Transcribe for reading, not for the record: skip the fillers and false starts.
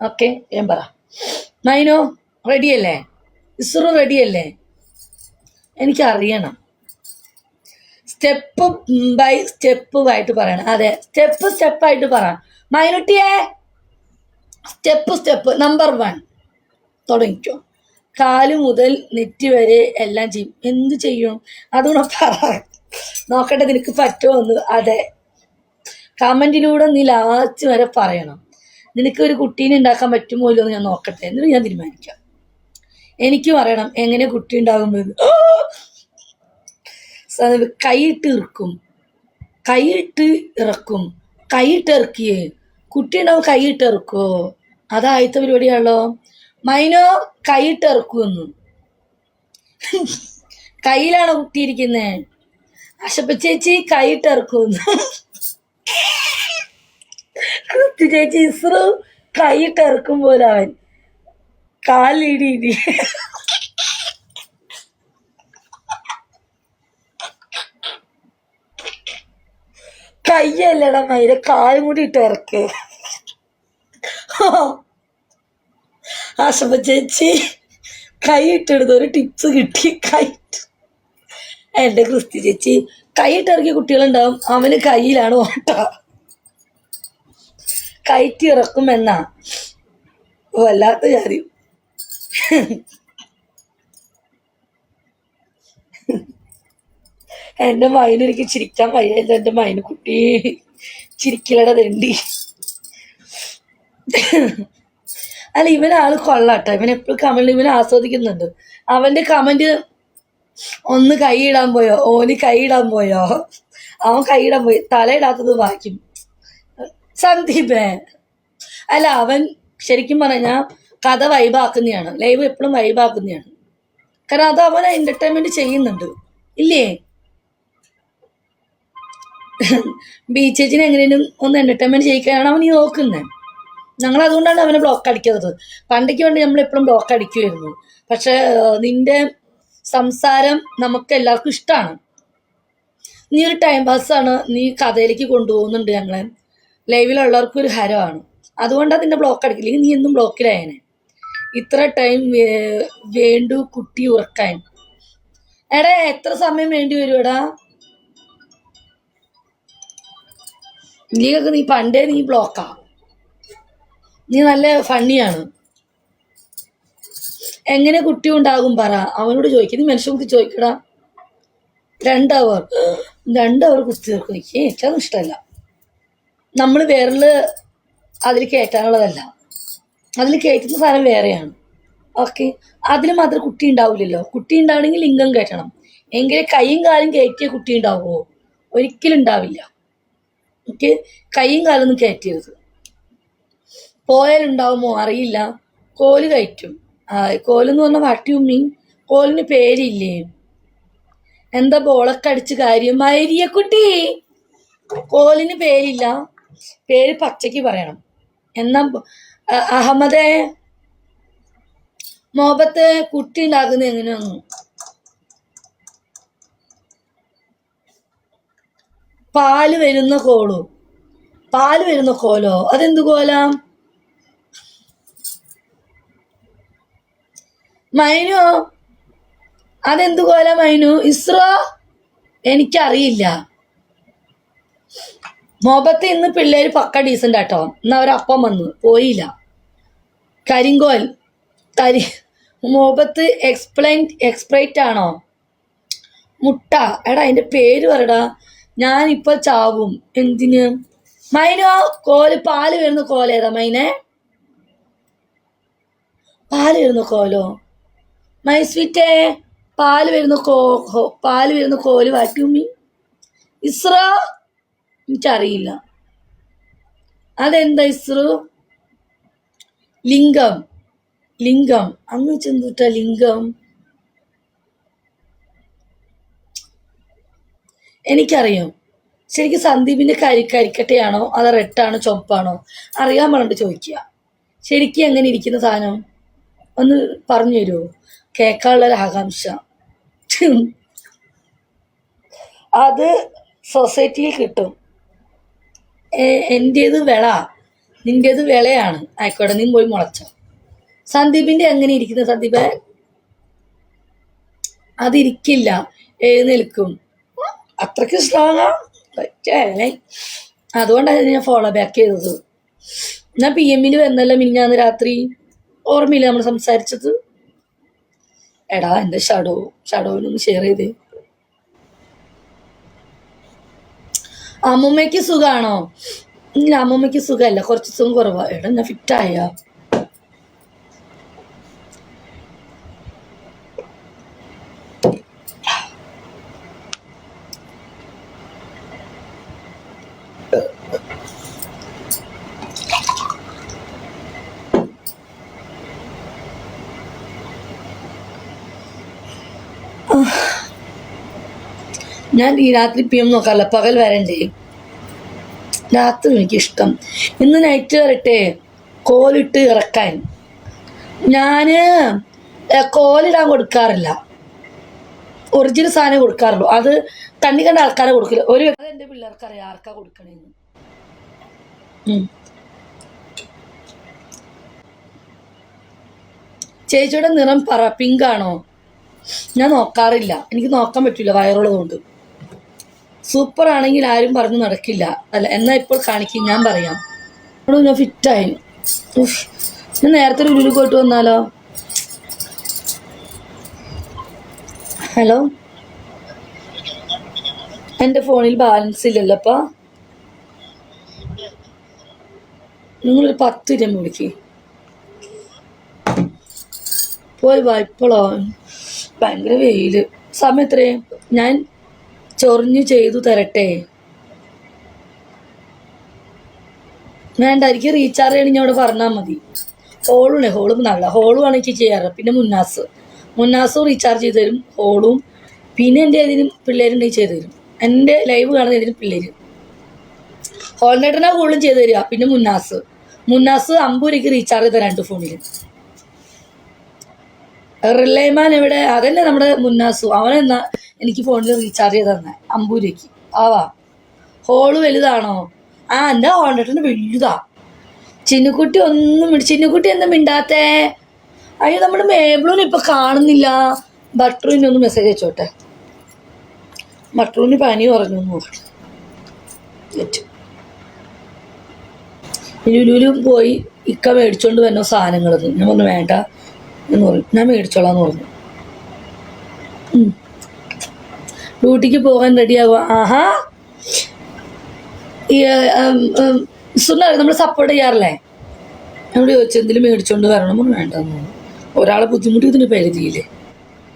Okay, ഞാൻ പറ. മൈനോ റെഡിയല്ലേ? ഇസ്രു റെഡിയല്ലേ? എനിക്കറിയണം. സ്റ്റെപ്പ് ബൈ സ്റ്റെപ്പ് ആയിട്ട് പറയണം. അതെ, സ്റ്റെപ്പായിട്ട് പറ. മൈനുട്ടിയെ, സ്റ്റെപ്പ് നമ്പർ 1 തുടങ്ങിക്കോ. കാല് മുതൽ നെറ്റി വരെ എല്ലാം ചെയ്യും. എന്ത് ചെയ്യും? അതുകൂടെ പറ. നോക്കട്ടെ നിനക്ക് പറ്റുമോ എന്ന്. അതെ, കമന്റിലൂടെ നീ ലാസ്റ്റ് വരെ പറയണം. നിനക്ക് ഒരു കുട്ടീനെ ഉണ്ടാക്കാൻ പറ്റുമോ ഇല്ലോ എന്ന് ഞാൻ നോക്കട്ടെ, എന്നിട്ട് ഞാൻ തീരുമാനിക്കാം. എനിക്കും അറിയണം എങ്ങനെ കുട്ടി ഉണ്ടാകുമ്പോൾ. കൈയിട്ട് ഇറക്കും, കൈയിട്ട് ഇറക്കും, കൈയിട്ട് ഇറക്കിയേ കുട്ടി ഉണ്ടാവും. കൈയിട്ട് ഇറക്കുവോ? അതാദ്യത്തെ പരിപാടിയാണല്ലോ. മൈനോ കൈയിട്ട് ഇറക്കുമെന്ന്. കയ്യിലാണോ കുട്ടിയിരിക്കുന്നേ? അശപ്പ ചേച്ചി കൈയിട്ട് ഇറക്കുമെന്ന്. കൃത്യ ചേച്ചി ഇസ്രു കൈയിട്ട് ഇറക്കുമ്പോൾ അവൻ കാലിടി. കയ്യല്ലടാ മൈര, കാലും കൂടി ഇട്ട് ഇറക്ക്. ആശപ്പ ചേച്ചി കൈ ഇട്ടെടുത്ത ഒരു ടിപ്സ് കിട്ടി. എന്റെ ക്രിസ്തി ചേച്ചി കൈയിട്ടിറക്കിയ കുട്ടികളുണ്ടാവും. അവന് കയ്യിലാണ് ഓട്ട. കയറ്റി ഇറക്കുമെന്നാ. വല്ലാത്ത കാര്യം. എന്റെ മൈന് എനിക്ക് ചിരിക്കാൻ വയ്യല്ല. എന്റെ മൈന് കുട്ടി ചിരിക്കലട തണ്ടി. അല്ല, ഇവനാള് കൊള്ളാട്ടോ. ഇവൻ എപ്പോഴും കമന്റ് ഇവൻ ആസ്വദിക്കുന്നുണ്ട്. അവന്റെ കമന്റ് ഒന്ന് കൈയിടാൻ പോയോ, ഓന് കൈയിടാൻ പോയോ, അവൻ കൈയിടാൻ പോയി, തലയിടാത്തത് വായിക്കും. സന്ദീപേ, അല്ല അവൻ ശരിക്കും പറഞ്ഞാൽ കഥ വൈബാക്കുന്നതാണ്. ലൈവ് എപ്പോഴും വൈബാക്കുന്നതാണ്. കാരണം അത് അവൻ എന്റർടൈൻമെന്റ് ചെയ്യുന്നുണ്ട്, ഇല്ലേ? ബീച്ചേച്ചിനെ എങ്ങനെയും ഒന്ന് എന്റർടൈൻമെന്റ് ചെയ്യിക്കാനാണ് അവൻ ഈ നോക്കുന്നത്. ഞങ്ങൾ അതുകൊണ്ടാണ് അവനെ ബ്ലോക്ക് അടിക്കുന്നത്. പണ്ടേക്ക് വേണ്ടി നമ്മൾ എപ്പോഴും ബ്ലോക്ക് അടിക്കുമായിരുന്നു. പക്ഷെ നിന്റെ സംസാരം നമുക്ക് എല്ലാവർക്കും ഇഷ്ടമാണ്. നീ ഒരു ടൈം പാസ്സാണ്. നീ കഥയിലേക്ക് കൊണ്ടുപോകുന്നുണ്ട് ഞങ്ങളെ. ലൈവിലുള്ളവർക്കും ഒരു ഹരമാണ്. അതുകൊണ്ടാണ് നിന്നെ ബ്ലോക്ക് അടിക്കില്ലെങ്കിൽ നീ എന്നും ബ്ലോക്കിലായനെ. ഇത്ര ടൈം വേണ്ടു കുട്ടി ഉറക്കാൻ. എടാ എത്ര സമയം വേണ്ടി വരും എടാ? നീക്കൊക്കെ നീ പണ്ടേ നീ ബ്ലോക്കാ. നീ നല്ല ഫണ്ണിയാണ്. എങ്ങനെ കുട്ടി ഉണ്ടാകും പറ. അവനോട് ചോദിക്കും. നീ മനുഷ്യർക്ക് ചോദിക്കടാ. 2 അവർ കുത്തി തീർക്കും. എനിക്കതൊന്നും ഇഷ്ടമല്ല. നമ്മൾ വേറെ അതിൽ കയറ്റാനുള്ളതല്ല. അതിൽ കയറ്റുന്ന സാധനം വേറെയാണ്. ഓക്കെ, അതിൽ മാത്രം കുട്ടി ഉണ്ടാവില്ലല്ലോ. കുട്ടി ഉണ്ടാവണമെങ്കിൽ ലിംഗം കയറ്റണം. എങ്കിലേ കൈയും കാലും കയറ്റിയ കുട്ടി ഉണ്ടാവുമോ? ഒരിക്കലും ഉണ്ടാവില്ല. ഓക്കെ, കൈയും കാലൊന്നും കയറ്റരുത്. പോയാലുണ്ടാവുമോ അറിയില്ല. കോല് കയറ്റും. കോലെന്ന് പറഞ്ഞാൽ വട്ടിയുമ്മി. കോലിന് പേരില്ലേ? എന്താ ബോളൊക്കെ അടിച്ച് കാര്യം? മരിയ കുട്ടി, കോലിന് പേരില്ല. പേര് പച്ചയ്ക്ക് പറയണം. എന്നാ അഹമ്മദേ, മോഹബത്ത് കുട്ടി ഉണ്ടാക്കുന്നത് എങ്ങനെയാന്ന്? പാല് വരുന്ന കോലോ? അതെന്ത് കോലാം? മൈനു, അതെന്ത് കോല മൈനു? ഇസ്രോ, എനിക്കറിയില്ല. മോഹബത്ത് ഇന്ന് പിള്ളേര് പക്ക ഡീസന്റ് ആട്ടോ. ഇന്ന് അവരപ്പം വന്നു പോയില്ല. കരിങ്കോൽ മോഹബത്ത് എക്സ്പ്രൈറ്റ് ആണോ? മുട്ട. എടാ അതിന്റെ പേര് പറടാ. ഞാനിപ്പൊ ചാവും. എന്തിന് മൈനോ? കോല് പാല് വരുന്ന കോലേതാ മൈനെ? പാല് വരുന്ന കോലോ? മൈ സ്വീറ്റേ, പാല് വരുന്ന കോല് വാറ്റുമ്മി. ഇസ്ര, എനിക്കറിയില്ല. അതെന്താ ഇസ്രു? ലിംഗം അന്ന് ചെന്നിട്ട ലിംഗം. എനിക്കറിയാം. ശരിക്കും സന്ദീപിന്റെ കരിക്കട്ടയാണോ അതോ റെട്ടാണോ ചുവപ്പാണോ അറിയാൻ പറഞ്ഞിട്ട് ചോദിക്കുക. ശരിക്കും എങ്ങനെ ഇരിക്കുന്ന സാധനം ഒന്ന് പറഞ്ഞു തരുമോ? കേൾക്കാനുള്ളൊരു ആകാംക്ഷ. അത് സൊസൈറ്റിയിൽ കിട്ടും. എൻ്റേത് വെള. നിന്റേത് വിളയാണ്, ആയിക്കോട്ടെ, നീ പോയി മുളച്ചോ. സന്ദീപിന്റെ എങ്ങനെ ഇരിക്കുന്നത് സന്ദീപ്? അതിരിക്കില്ല, എഴുന്നേൽക്കും. അത്രയ്ക്ക് സ്ട്രോങ്ങാ. അതുകൊണ്ടാണ് ഞാൻ ഫോളോ ബാക്ക് ചെയ്തത്. ഞാൻ PM വന്നല്ലോ മിനിഞ്ഞാന്ന് രാത്രി, ഓർമ്മയില്ല നമ്മൾ സംസാരിച്ചത്? എടാ എൻ്റെ ഷഡോവിനൊന്ന് ഷെയർ ചെയ്തേ. അമ്മൂമ്മയ്ക്ക് സുഖാണോ? ഇല്ല, അമ്മൂമ്മയ്ക്ക് സുഖമല്ല, കുറച്ച് സുഖം കുറവാ. എടാ ഞാൻ ഫിറ്റായ. ഞാൻ ഈ രാത്രി PM നോക്കാറില്ല, പകൽ വരണ്ടേ. രാത്രി എനിക്കിഷ്ടം. ഇന്ന് നൈറ്റ് വരട്ടെ കോലിട്ട് ഇറക്കാൻ. ഞാന് കോലിടാൻ കൊടുക്കാറില്ല, ഒറിജിനൽ സാധനം കൊടുക്കാറുള്ളൂ. അത് കണ്ണി കണ്ട ആൾക്കാരെ കൊടുക്കില്ല. ഒരു എൻ്റെ പിള്ളേർക്ക് അറിയാം ആർക്കാ കൊടുക്കണേന്ന്. ചേച്ചിയുടെ നിറം പറ, പിങ്കാണോ? ഞാൻ നോക്കാറില്ല, എനിക്ക് നോക്കാൻ പറ്റില്ല വയറുള്ളതുകൊണ്ട്. സൂപ്പർ ആണെങ്കിൽ ആരും പറഞ്ഞു നടക്കില്ല. അല്ല എന്നാ ഇപ്പോൾ കാണിക്കും, ഞാൻ പറയാം. ഞാൻ ഫിറ്റായി. ഞാൻ നേരത്തെ ഒരു ലുലു പോയിട്ട് വന്നാലോ? ഹലോ, എൻ്റെ ഫോണിൽ ബാലൻസ് ഇല്ലല്ലോപ്പാ. നിങ്ങളൊരു 10 രൂപ വിളിക്ക്. പോയി വായ്പളോ, ഭയങ്കര വെയില്. സമയം എത്രയും ഞാൻ ചൊറിഞ്ഞു ചെയ്തു തരട്ടെ? വേണ്ട, എനിക്ക് റീചാർജ് ചെയ്യണമെങ്കിൽ അവിടെ പറഞ്ഞാൽ മതി. ഹോളും നല്ല ഹോളും ആണ് എനിക്ക് ചെയ്യാറ്. പിന്നെ മുന്നാസും റീചാർജ് ചെയ്ത് തരും, ഹോളും. പിന്നെ എൻ്റെ ഏതിനും പിള്ളേരുണ്ടെങ്കിൽ ചെയ്ത് തരും. എൻ്റെ ലൈവ് കാണുന്ന ഏതിനും പിള്ളേര്. ഹോൾനേട്ടനാ കൂടുതലും ചെയ്ത് തരിക. പിന്നെ മുന്നാസ് 50 രൂപയ്ക്ക് റീചാർജ് ചെയ്ത 2 ഫോണിൽ. റിലൈമാൻ എവിടെ? അതന്നെ നമ്മുടെ മുന്നാസു. അവനെന്നാ എനിക്ക് ഫോണിൽ റീചാർജ് ചെയ്ത് തന്നെ 50 രൂപയ്ക്ക്. ആവാ. ഹോള് വലുതാണോ? എൻ്റെ ഹോൾനേട്ടന് വലുതാ. ചിന്നുക്കുട്ടി എന്താ മിണ്ടാത്തേ? അയ്യോ, നമ്മുടെ മേബിളൂന് ഇപ്പൊ കാണുന്നില്ല. ബട്ടറൂന് ഒന്ന് മെസ്സേജ് അയച്ചോട്ടെ. ബട്ടറൂന് പനി പറഞ്ഞു ലുലുലും പോയി ഇക്ക മേടിച്ചോണ്ട് വരണ സാധനങ്ങളത്. ഞാൻ പറഞ്ഞു വേണ്ട എന്ന് പറഞ്ഞു. ഞാൻ മേടിച്ചോളാന്ന് പറഞ്ഞു. ഡ്യൂട്ടിക്ക് പോകാൻ റെഡിയാകുക. ആഹാ, ഈ നമ്മൾ സപ്പോർട്ട് ചെയ്യാറില്ലേ? എന്നോട് ചോദിച്ചു എന്തെങ്കിലും മേടിച്ചോണ്ട് വരണം. വേണ്ടെന്ന് പറഞ്ഞു. ഒരാളെ ബുദ്ധിമുട്ടി ഇതിന് പരിധിയില്ലേ.